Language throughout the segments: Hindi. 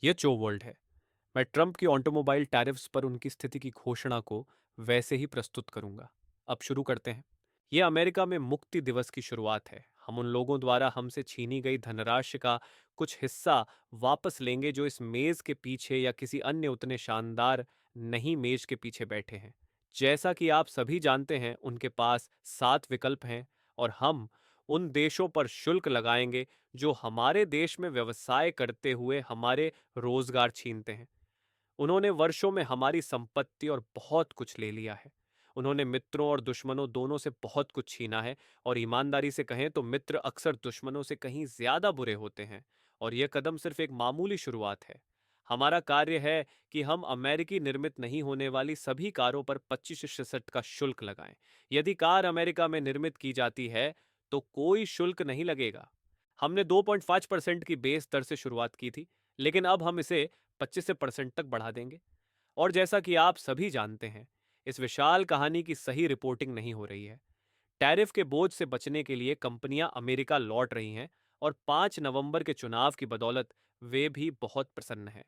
ये चो वर्ल्ड है। मैं ट्रंप की ऑटोमोबाइल टैरिफ्स पर उनकी स्थिति की घोषणा को वैसे ही प्रस्तुत करूंगा। अब शुरू करते हैं। ये अमेरिका में मुक्ति दिवस की शुरुआत है। हम उन लोगों द्वारा हमसे छीनी गई धनराशि का कुछ हिस्सा वापस लेंगे जो इस मेज के पीछे या किसी अन्य उतने शानदार नहीं मेज के पीछे बैठे हैं। जैसा कि आप सभी जानते हैं, उनके पास 7 विकल्प हैं और हम उन देशों पर शुल्क लगाएंगे जो हमारे देश में व्यवसाय करते हुए हमारे रोजगार छीनते हैं। उन्होंने वर्षों में हमारी संपत्ति और बहुत कुछ ले लिया है। उन्होंने मित्रों और दुश्मनों दोनों से बहुत कुछ छीना है, और ईमानदारी से कहें तो मित्र अक्सर दुश्मनों से कहीं ज्यादा बुरे होते हैं। और यह कदम सिर्फ एक मामूली शुरुआत है। हमारा कार्य है कि हम अमेरिकी निर्मित नहीं होने वाली सभी कारों पर 25% का शुल्क लगाएं। यदि कार अमेरिका में निर्मित की जाती है तो कोई शुल्क नहीं लगेगा। हमने 2.5% की बेस दर से शुरुआत की थी, लेकिन अब हम इसे 25% तक बढ़ा देंगे। और जैसा कि आप सभी जानते हैं, इस विशाल कहानी की सही रिपोर्टिंग नहीं हो रही है। टैरिफ के बोझ से बचने के लिए कंपनियां अमेरिका लौट रही हैं, और 5 नवंबर के चुनाव की बदौलत वे भी बहुत प्रसन्न हैं।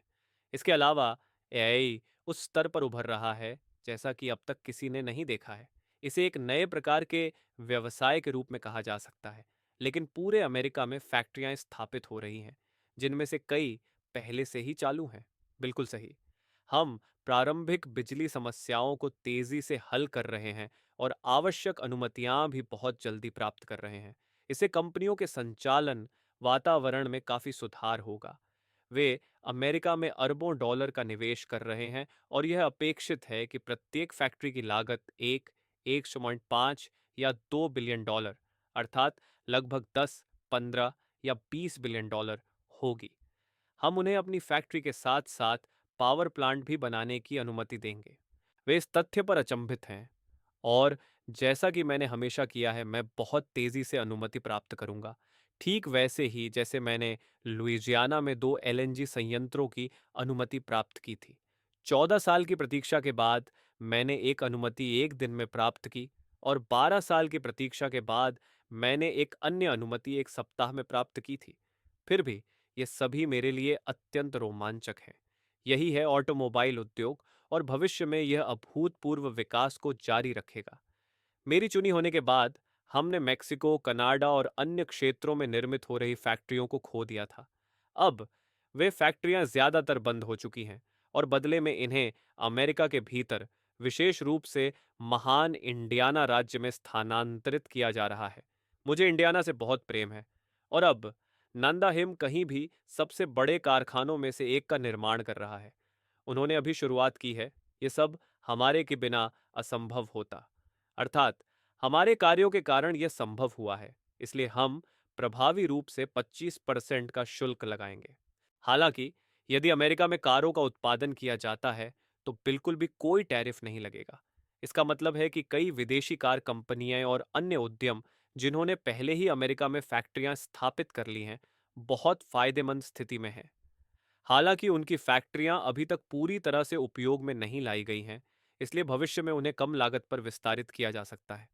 इसके अलावा एआई उस स्तर पर उभर रहा है जैसा कि अब तक किसी ने नहीं देखा है। इसे एक नए प्रकार के व्यवसाय के रूप में कहा जा सकता है। लेकिन पूरे अमेरिका में फैक्ट्रियां स्थापित हो रही हैं, जिनमें से कई पहले से ही चालू हैं। बिल्कुल सही। हम प्रारंभिक बिजली समस्याओं को तेजी से हल कर रहे हैं और आवश्यक अनुमतियां भी बहुत जल्दी प्राप्त कर रहे हैं। इससे कंपनियों के संचालन वातावरण में काफी सुधार होगा। वे अमेरिका में अरबों डॉलर का निवेश कर रहे हैं, और यह अपेक्षित है कि प्रत्येक फैक्ट्री की लागत 1.5 या $2 बिलियन, अर्थात लगभग 10, 15 या $20 बिलियन होगी। हम उन्हें अपनी फैक्ट्री के साथ साथ पावर प्लांट भी बनाने की अनुमति देंगे। वे इस तथ्य पर अचंभित हैं, और जैसा कि मैंने हमेशा किया है, मैं बहुत तेजी से अनुमति प्राप्त करूंगा। ठीक वैसे ही जैसे मैंने लुइजियाना में 2 LNG संयंत्रों की अनुमति प्राप्त की थी। 14 साल की प्रतीक्षा के बाद मैंने एक अनुमति एक दिन में प्राप्त की, और 12 साल की प्रतीक्षा के बाद मैंने एक अन्य अनुमति एक सप्ताह में प्राप्त की थी। फिर भी ये सभी मेरे लिए अत्यंत रोमांचक है। यही है ऑटोमोबाइल उद्योग, और भविष्य में यह अभूतपूर्व विकास को जारी रखेगा। मेरी चुनी होने के बाद हमने मेक्सिको, कनाडा और अन्य क्षेत्रों में निर्मित हो रही फैक्ट्रियों को खो दिया था। अब वे फैक्ट्रियां ज्यादातर बंद हो चुकी हैं, और बदले में इन्हें अमेरिका के भीतर, विशेष रूप से महान इंडियाना राज्य में स्थानांतरित किया जा रहा है। मुझे इंडियाना से बहुत प्रेम है, और अब नंदा हिम कहीं भी सबसे बड़े कारखानों में से एक का निर्माण कर रहा है। उन्होंने अभी शुरुआत की है। ये सब हमारे के बिना असंभव होता, अर्थात हमारे कार्यों के कारण यह संभव हुआ है। इसलिए हम प्रभावी रूप से 25% का शुल्क लगाएंगे। हालांकि यदि अमेरिका में कारों का उत्पादन किया जाता है तो बिल्कुल भी कोई टैरिफ नहीं लगेगा। इसका मतलब है कि कई विदेशी कार कंपनियां और अन्य उद्यम जिन्होंने पहले ही अमेरिका में फैक्ट्रियां स्थापित कर ली हैं, बहुत फायदेमंद स्थिति में हैं। हालांकि उनकी फैक्ट्रियां अभी तक पूरी तरह से उपयोग में नहीं लाई गई हैं, इसलिए भविष्य में उन्हें कम लागत पर विस्तारित किया जा सकता है।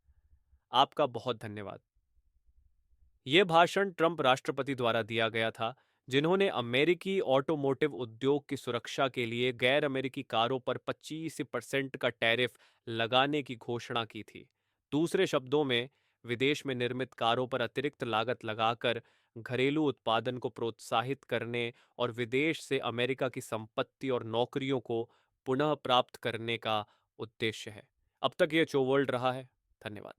आपका बहुत धन्यवाद। ये भाषण ट्रंप राष्ट्रपति द्वारा दिया गया था, जिन्होंने अमेरिकी ऑटोमोटिव उद्योग की सुरक्षा के लिए गैर अमेरिकी कारों पर 25% का टैरिफ लगाने की घोषणा की थी। दूसरे शब्दों में, विदेश में निर्मित कारों पर अतिरिक्त लागत लगाकर घरेलू उत्पादन को प्रोत्साहित करने और विदेश से अमेरिका की संपत्ति और नौकरियों को पुनः प्राप्त करने का उद्देश्य है। अब तक ये चो वर्ल्ड रहा है। धन्यवाद।